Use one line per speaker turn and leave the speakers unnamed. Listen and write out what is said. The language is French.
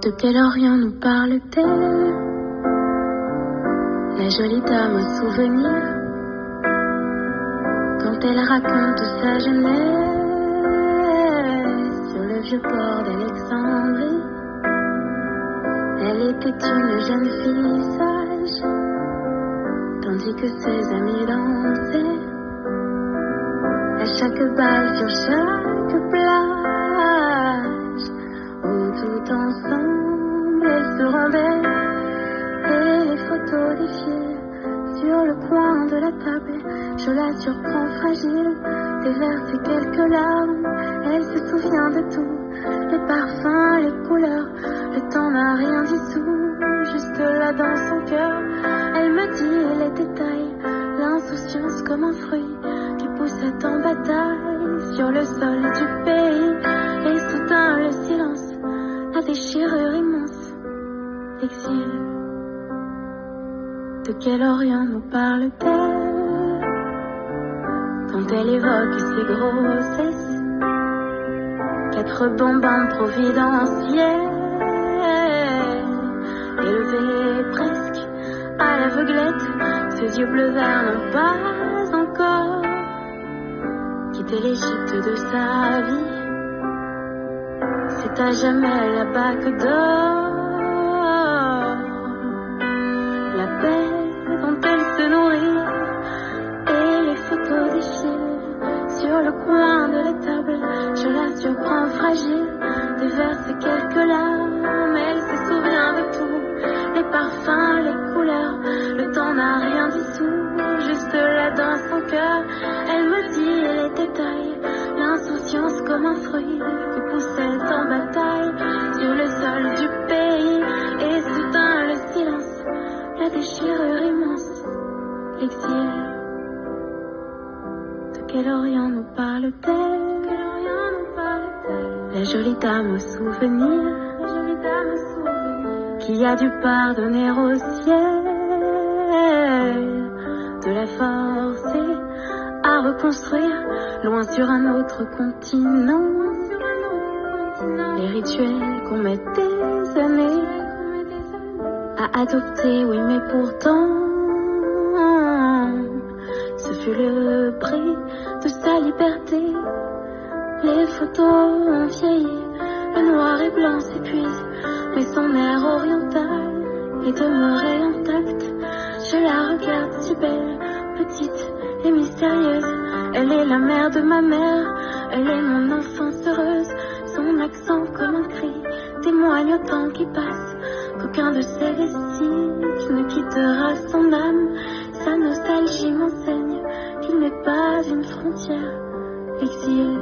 De quel Orient nous parle-t-elle? La jolie dame au souvenir, quand elle raconte sa jeunesse sur le vieux port d'Alexandrie. Elle était une jeune fille sage, tandis que ses amis dansaient à chaque bal sur chaque plage, où tout ensemble elles se rendaient. Et les photos défilent sur le coin de la table. Je la surprends fragile, déverse quelques larmes. Elle se souvient de tout, les parfums, les couleurs. Le temps n'a rien dissous, juste là dans son cœur. Elle me dit les détails, l'insouciance comme un fruit qui poussait en bataille sur le sol du pays. Et soudain le silence, la déchirure immense, l'exil. De quel Orient nous parle-t-elle quand elle évoque ses grossesses? 4 bonbons providentiels, élevés presque à l'aveuglette. Ses yeux bleu vert n'ont pas encore quitté l'Égypte de sa vie. C'est à jamais la bague d'or, la paix dont elle se nourrit. Et les photos défilent sur le coin de la table. Je la surprends fragile, déverse quelques larmes. Elle se souvient de tout, les parfums, les couleurs. Le temps n'a rien dissous, juste là dans son cœur. Elle me dit les détails, l'insouciance comme un fruit qui poussait en bataille sur le sol du pays. Et soudain le silence, la déchirure immense, l'exil. De quel Orient nous parle-t-elle? La jolie dame au souvenir, qui a dû pardonner au ciel, de la forcer à reconstruire, loin sur un autre continent, les rituels qu'on met des années à adopter, oui mais pourtant ce fut le prix de sa liberté. Les photos ont vieilli, le noir et blanc s'épuise, mais son air oriental est demeuré intact. Je la regarde si belle, petite et mystérieuse. Elle est la mère de ma mère, elle est mon enfance heureuse. Son accent comme un cri témoigne au temps qui passe qu'aucun de ses vestiges ne quittera son âme. Sa nostalgie m'enseigne qu'il n'est pas une frontière, l'exil.